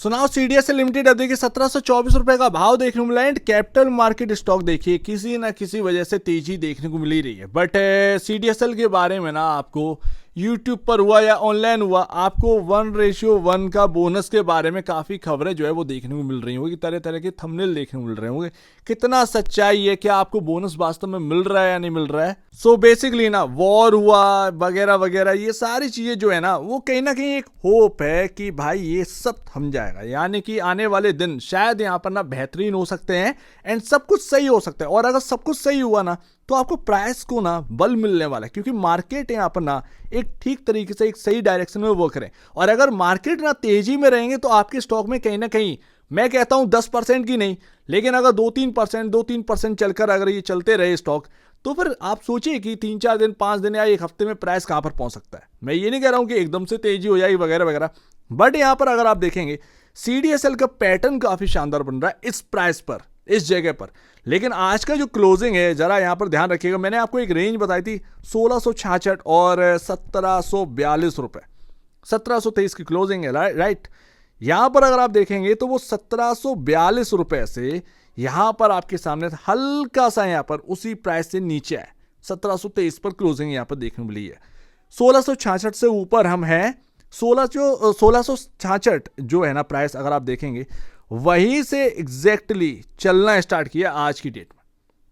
सुनाओ CDSL limited अब देखिए 1724 रुपए का भाव देखने को मिला है। एंड कैपिटल मार्केट स्टॉक देखिए किसी ना किसी वजह से तेजी देखने को मिल ही रही है। बट सीडीएसएल के बारे में ना आपको यूट्यूब पर हुआ या ऑनलाइन हुआ, आपको 1:1 का बोनस के बारे में काफ़ी खबरें जो है वो देखने को मिल रही होंगी, तरह तरह के थंबनेल देखने को मिल रहे होंगे। कितना सच्चाई है, क्या आपको बोनस वास्तव में मिल रहा है या नहीं मिल रहा है। सो बेसिकली ना वॉर हुआ वगैरह वगैरह, ये सारी चीज़ें जो है ना वो कहीं ना कहीं एक होप है कि भाई ये सब थम जाएगा, यानी कि आने वाले दिन शायद यहाँ पर ना बेहतरीन हो सकते हैं एंड सब कुछ सही हो सकता है। और अगर सब कुछ सही हुआ ना तो आपको प्राइस को ना बल मिलने वाला है, क्योंकि मार्केट यहाँ पर ना एक ठीक तरीके से एक सही डायरेक्शन में वर्क करें। और अगर मार्केट ना तेजी में रहेंगे तो आपके स्टॉक में कहीं ना कहीं, मैं कहता हूं 10% की नहीं, लेकिन अगर 2-3% चलकर अगर ये चलते रहे स्टॉक, तो फिर आप सोचिए कि 3-4 दिन 5 दिन या एक हफ्ते में प्राइस कहां पर पहुंच सकता है। मैं ये नहीं कह रहा हूं कि एकदम से तेजी हो जाएगी वगैरह वगैरह, बट यहां पर अगर आप देखेंगे सीडीएसएल का पैटर्न काफी शानदार बन रहा है इस प्राइस पर, इस जगह पर। लेकिन आज का जो क्लोजिंग है जरा यहां पर ध्यान रखिएगा, मैंने आपको एक रेंज बताई थी 1666 और 1742 रुपए, 1723 की क्लोजिंग है राइट। यहां पर अगर आप देखेंगे तो वो 1742 रुपए से यहां पर आपके सामने हल्का सा यहां पर उसी प्राइस से नीचे है, 1723 पर क्लोजिंग यहां पर देखने मिली है। 1666 से ऊपर हम हैं, 1666 जो है ना प्राइस अगर आप देखेंगे वहीं से एग्जैक्टली चलना स्टार्ट किया आज की डेट में।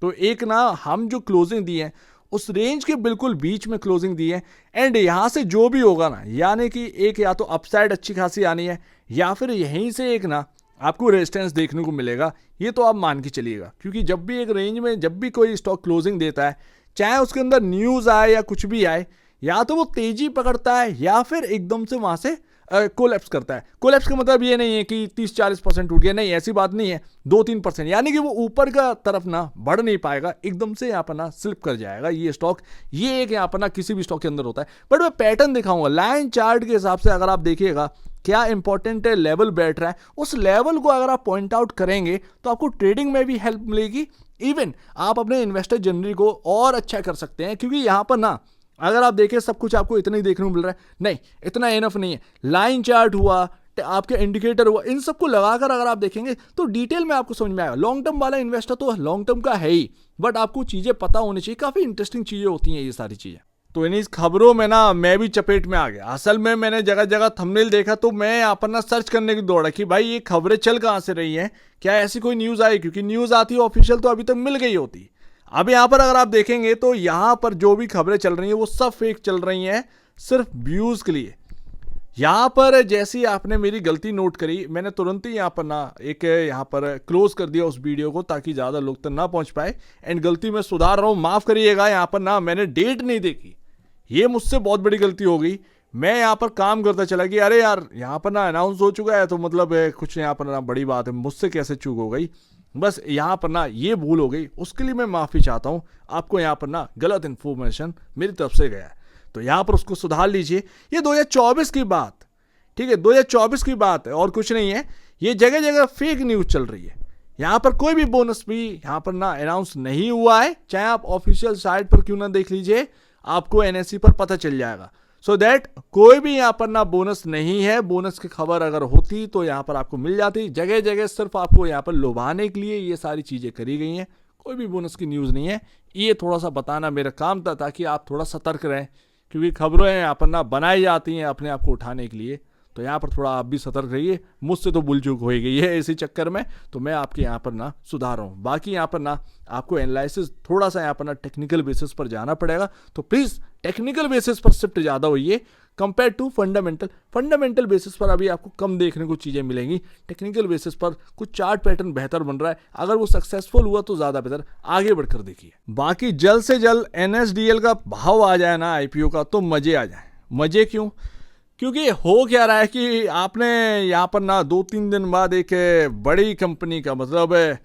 तो एक ना हम जो क्लोजिंग दी है उस रेंज के बिल्कुल बीच में क्लोजिंग दी है। एंड यहां से जो भी होगा ना, यानी कि एक या तो अपसाइड अच्छी खासी आनी है या फिर यहीं से एक ना आपको रेजिस्टेंस देखने को मिलेगा, ये तो आप मान के चलिएगा। क्योंकि जब भी एक रेंज में जब भी कोई स्टॉक क्लोजिंग देता है, चाहे उसके अंदर न्यूज आए या कुछ भी आए, या तो वो तेजी पकड़ता है या फिर एकदम से वहां से कोलैप्स करता है। कोलैप्स का मतलब ये नहीं है कि 30-40% टूट गया, नहीं, ऐसी बात नहीं है। 2-3%, यानी कि वो ऊपर का तरफ ना बढ़ नहीं पाएगा, एकदम से यहाँ पर ना स्लिप कर जाएगा ये स्टॉक। ये एक यहाँ पर ना किसी भी स्टॉक के अंदर होता है। बट मैं पैटर्न दिखाऊंगा लाइन चार्ट के हिसाब से, अगर आप देखिएगा क्या इंपॉर्टेंट है, लेवल बैठ रहा है, उस लेवल को अगर आप पॉइंट आउट करेंगे तो आपको ट्रेडिंग में भी हेल्प मिलेगी। इवन आप अपने इन्वेस्टर जर्नी को और अच्छा कर सकते हैं, क्योंकि यहाँ पर ना अगर आप देखें सब कुछ आपको इतना ही देखने को मिल रहा है, नहीं, इतना इनफ नहीं है। लाइन चार्ट हुआ, आपके इंडिकेटर हुआ, इन सबको लगाकर अगर आप देखेंगे तो डिटेल में आपको समझ में आएगा। लॉन्ग टर्म वाला इन्वेस्टर तो लॉन्ग टर्म का है ही, बट आपको चीजें पता होनी चाहिए। काफी इंटरेस्टिंग चीजें होती हैं ये सारी चीजें। तो इन खबरों में ना मैं भी चपेट में आ गया। असल में मैंने जगह जगह थंबनेल देखा तो मैं यहाँ पर ना सर्च करने की दौड़ा कि भाई ये खबरें चल कहाँ से रही हैं, क्या ऐसी कोई न्यूज आई, क्योंकि न्यूज आती है ऑफिशियल तो अभी तक मिल गई होती। अब यहाँ पर अगर आप देखेंगे तो यहाँ पर जो भी खबरें चल रही हैं वो सब फेक चल रही हैं, सिर्फ व्यूज के लिए। यहाँ पर जैसे ही आपने मेरी गलती नोट करी, मैंने तुरंत ही यहाँ पर ना एक यहाँ पर क्लोज कर दिया उस वीडियो को, ताकि ज़्यादा लोग तक ना पहुँच पाए। एंड गलती मैं सुधार रहा हूँ, माफ़ करिएगा। यहाँ पर ना मैंने डेट नहीं देखी, ये मुझसे बहुत बड़ी गलती हो गई। मैं यहाँ पर काम करता चला कि अरे यार यहाँ पर ना अनाउंस हो चुका है तो मतलब कुछ यहाँ पर ना बड़ी बात है, मुझसे कैसे चूक हो गई। बस यहाँ पर ना ये भूल हो गई, उसके लिए मैं माफ़ी चाहता हूँ। आपको यहाँ पर ना गलत इन्फॉर्मेशन मेरी तरफ से गया है, तो यहाँ पर उसको सुधार लीजिए। ये 2024 की बात, ठीक है, 2024 की बात है और कुछ नहीं है। ये जगह जगह फेक न्यूज़ चल रही है। यहाँ पर कोई भी बोनस भी यहाँ पर ना अनाउंस नहीं हुआ है, चाहे आप ऑफिशियल साइट पर क्यों ना देख लीजिए, आपको एनएससी पर पता चल जाएगा। सो दैट कोई भी यहाँ पर ना बोनस नहीं है। बोनस की खबर अगर होती तो यहाँ पर आपको मिल जाती। जगह जगह सिर्फ आपको यहाँ पर लुभाने के लिए ये सारी चीज़ें करी गई हैं, कोई भी बोनस की न्यूज़ नहीं है। ये थोड़ा सा बताना मेरा काम था, ताकि आप थोड़ा सतर्क रहें, क्योंकि खबरें यहाँ पर ना बनाई जाती हैं अपने आप को उठाने के लिए। तो यहाँ पर थोड़ा आप भी सतर्क रहिए। मुझसे तो भूल चूक हो गई है इसी चक्कर में, तो मैं आपके यहाँ पर ना सुधार रहा हूँ। बाकी यहाँ पर ना आपको एनालिसिस थोड़ा सा यहाँ पर ना टेक्निकल बेसिस पर जाना पड़ेगा, तो प्लीज़ टेक्निकल बेसिस पर शिफ्ट ज़्यादा होइए compare to fundamental. Fundamental basis पर अभी आपको कम देखने को चीज़ें मिलेंगी। टेक्निकल बेसिस पर कुछ चार्ट पैटर्न बेहतर बन रहा है, अगर वो सक्सेसफुल हुआ तो ज़्यादा बेहतर, आगे बढ़कर देखिए। बाकी जल्द से जल्द एनएसडीएल का भाव आ जाए ना आईपीओ का, तो मज़े आ जाए। मज़े क्यों? क्योंकि हो क्या रहा है कि आपने यहाँ पर ना 2-3 दिन बाद एक बड़ी कंपनी का, मतलब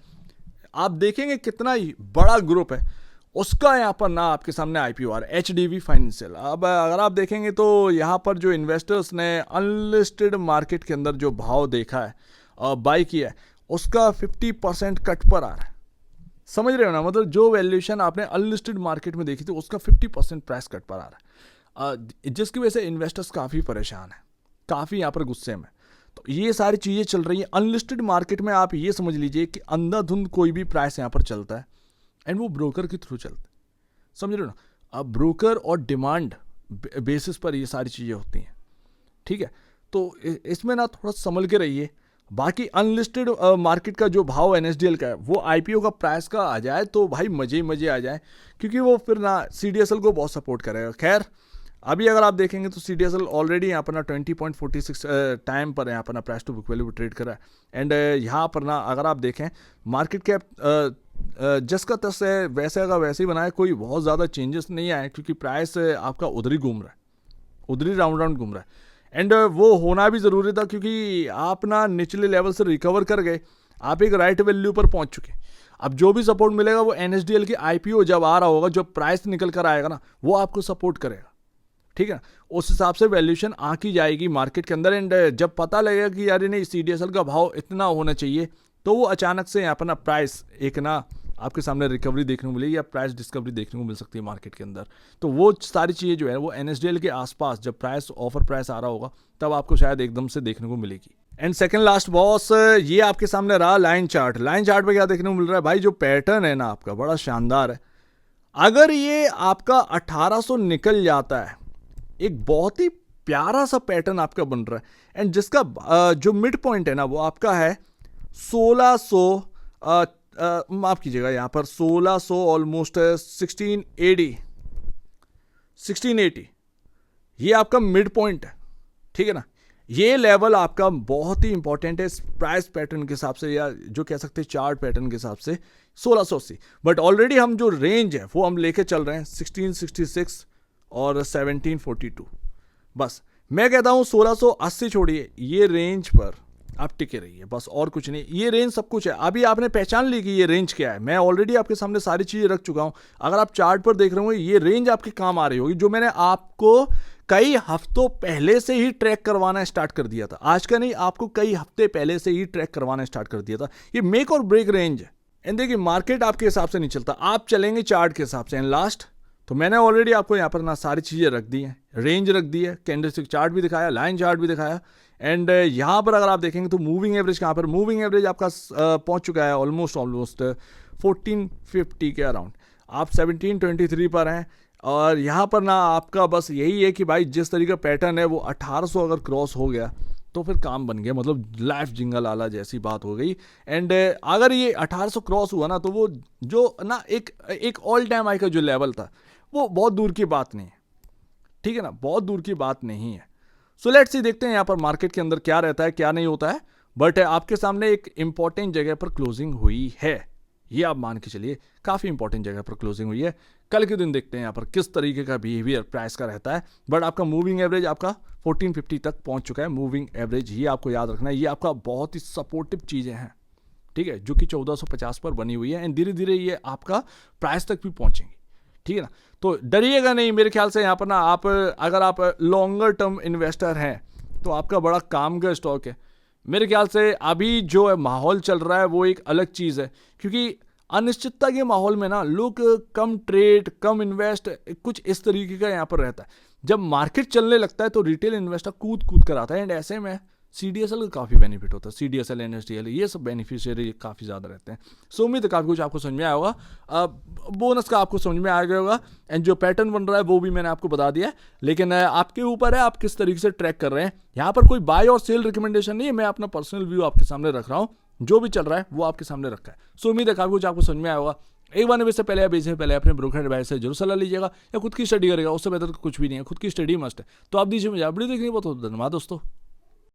आप देखेंगे कितना बड़ा ग्रुप है, उसका यहाँ पर ना आपके सामने आईपीओ आ रहा है, एचडीबी फाइनेंशियल। अब अगर आप देखेंगे तो यहाँ पर जो इन्वेस्टर्स ने अनलिस्टेड मार्केट के अंदर जो भाव देखा है और बाई किया है, उसका 50% कट पर आ रहा है। समझ रहे हो ना, मतलब जो वैल्यूएशन आपने अनलिस्टेड मार्केट में देखी थी उसका 50% प्राइस कट पर आ रहा है, जिसकी वजह से इन्वेस्टर्स काफ़ी परेशान हैं, काफ़ी यहाँ पर गुस्से में। तो ये सारी चीज़ें चल रही हैं अनलिस्टेड मार्केट में। आप ये समझ लीजिए कि अंधाधुंध कोई भी प्राइस यहाँ पर चलता है एंड वो ब्रोकर के थ्रू चलता है, समझ रहे हो ना। अब ब्रोकर और डिमांड बेसिस पर ये सारी चीज़ें होती हैं, ठीक है। तो इसमें ना थोड़ा संभल के रहिए। बाकी अनलिस्टेड मार्केट का जो भाव एनएसडीएल का है वो आईपीओ का प्राइस का आ जाए तो भाई मजे ही मजे आ जाए, क्योंकि वो फिर ना सीडीएसएल को बहुत सपोर्ट करेगा। खैर अभी अगर आप देखेंगे तो सीडीएसएल ऑलरेडी यहाँ पर ना 20.46 टाइम पर यहाँ पर ना price to book value trade कर रहा है। एंड यहाँ पर ना अगर आप देखें मार्केट कैप जिसका तस है वैसे का वैसे ही बना है, कोई बहुत ज़्यादा चेंजेस नहीं आए, क्योंकि प्राइस आपका उधर ही घूम रहा है, उधर ही राउंड घूम रहा है। एंड वो होना भी ज़रूरी था, क्योंकि आप ना निचले लेवल से रिकवर कर गए, आप एक राइट वैल्यू पर पहुंच चुके। अब जो भी सपोर्ट मिलेगा वो एनएसडीएल की आईपीओ जब आ रहा होगा, जब प्राइस निकल कर आएगा ना, वो आपको सपोर्ट करेगा, ठीक है। उस हिसाब से वैल्यूएशन आकी जाएगी मार्केट के अंदर। एंड जब पता लगेगा कि यार नहीं सीडीएसएल का भाव इतना होना चाहिए, तो वो अचानक से यहाँ पर ना प्राइस एक ना आपके सामने रिकवरी देखने को मिलेगी या प्राइस डिस्कवरी देखने को मिल सकती है मार्केट के अंदर। तो वो सारी चीज़ें जो है वो एनएसडीएल के आसपास जब प्राइस ऑफर प्राइस आ रहा होगा तब आपको शायद एकदम से देखने को मिलेगी। एंड सेकंड लास्ट बॉस, ये आपके सामने रहा लाइन चार्ट। लाइन चार्ट पे क्या देखने को मिल रहा है भाई, जो पैटर्न है ना आपका बड़ा शानदार है। अगर ये आपका 1800 निकल जाता है, एक बहुत ही प्यारा सा पैटर्न आपका बन रहा है। एंड जिसका जो मिड पॉइंट है ना वो आपका है 1600, माफ कीजिएगा यहाँ पर 1600 ऑलमोस्ट 1680 ये आपका मिड पॉइंट है, ठीक है ना। ये लेवल आपका बहुत ही इंपॉर्टेंट है इस प्राइस पैटर्न के हिसाब से, या जो कह सकते हैं चार्ट पैटर्न के हिसाब से 1680। बट ऑलरेडी हम जो रेंज है वो हम लेके चल रहे हैं 1666 और 1742। बस मैं कहता हूँ 1680 छोड़िए, ये रेंज पर आप टिके रहिए, बस और कुछ नहीं। ये रेंज सब कुछ है। अभी आपने पहचान ली कि ये रेंज क्या है, मैं ऑलरेडी आपके सामने सारी चीज़ें रख चुका हूँ। अगर आप चार्ट पर देख रहे होंगे ये रेंज आपके काम आ रही होगी, जो मैंने आपको कई हफ्तों पहले से ही ट्रैक करवाना स्टार्ट कर दिया था। आज का नहीं, आपको कई हफ्ते पहले से ही ट्रैक करवाना स्टार्ट कर दिया था। ये मेक और ब्रेक रेंज है। एंड देखिए मार्केट आपके हिसाब से नहीं चलता, आप चलेंगे चार्ट के हिसाब से। एंड लास्ट तो मैंने ऑलरेडी आपको यहाँ पर ना सारी चीज़ें रख दी हैं, रेंज रख दी है, कैंडलस्टिक चार्ट भी दिखाया, लाइन चार्ट भी दिखाया। एंड यहाँ पर अगर आप देखेंगे तो मूविंग एवरेज, कहाँ पर मूविंग एवरेज आपका पहुँच चुका है ऑलमोस्ट 1450 के अराउंड। आप 1723 पर हैं। और यहाँ पर ना आपका बस यही है कि भाई जिस तरीके का पैटर्न है वो 1800 अगर क्रॉस हो गया तो फिर काम बन गया, मतलब लाइफ जिंगल आला जैसी बात हो गई। एंड अगर ये 1800 क्रॉस हुआ ना तो वो जो ना एक ऑल टाइम हाई का जो लेवल था वो बहुत दूर की बात नहीं है, ठीक है ना, बहुत दूर की बात नहीं है। सो लेट्स सी, देखते हैं यहाँ पर मार्केट के अंदर क्या रहता है क्या नहीं होता है। बट आपके सामने एक इंपॉर्टेंट जगह पर क्लोजिंग हुई है, ये आप मान के चलिए, काफ़ी इंपॉर्टेंट जगह पर क्लोजिंग हुई है। कल के दिन देखते हैं यहाँ पर किस तरीके का बिहेवियर प्राइस का रहता है। बट आपका मूविंग एवरेज आपका 1450 तक पहुंच चुका है। मूविंग एवरेज ये आपको याद रखना है, ये आपका बहुत ही सपोर्टिव चीज़ें हैं, ठीक है, जो कि 1450 पर बनी हुई है। एंड धीरे धीरे ये आपका प्राइस तक भी पहुंचेंगी, ठीक है ना। तो डरिएगा नहीं, मेरे ख्याल से यहाँ पर ना आप अगर आप लॉन्गर टर्म इन्वेस्टर हैं तो आपका बड़ा काम का स्टॉक है। मेरे ख्याल से अभी जो माहौल चल रहा है वो एक अलग चीज़ है, क्योंकि अनिश्चितता के माहौल में ना लोग कम ट्रेड कम इन्वेस्ट, कुछ इस तरीके का यहाँ पर रहता है। जब मार्केट चलने लगता है तो रिटेल इन्वेस्टर कूद कर आता है। एंड ऐसे में सीडीएसएल का काफ़ी बेनिफिट होता है, सीडीएसएल एनएसडीएल ये सब बेनिफिशियरी काफ़ी ज़्यादा रहते हैं। सो उम्मीद है काफ़ी कुछ आपको समझ में आया होगा, बोनस का आपको समझ में आ गया होगा। एंड जो पैटर्न बन रहा है वो भी मैंने आपको बता दिया है, लेकिन आपके ऊपर है आप किस तरीके से ट्रैक कर रहे हैं। यहाँ पर कोई बाय और सेल रिकमेंडेशन नहीं है, मैं अपना पर्सनल व्यू आपके सामने रख रहा हूँ, जो भी चल रहा है वो आपके सामने रखा है। सो उम्मीद है काफ़ी कुछ आपको समझ में आया होगा। एक बार निवेश से पहले या बेचने से पहले अपने ब्रोकर एडवाइस से जरूर सलाह लीजिएगा, या खुद की स्टडी करेगा, उससे बेहतर कुछ भी नहीं है, खुद की स्टडी मस्ट है। तो आप दीजिए मुझे वीडियो देखने के बहुत धन्यवाद दोस्तों।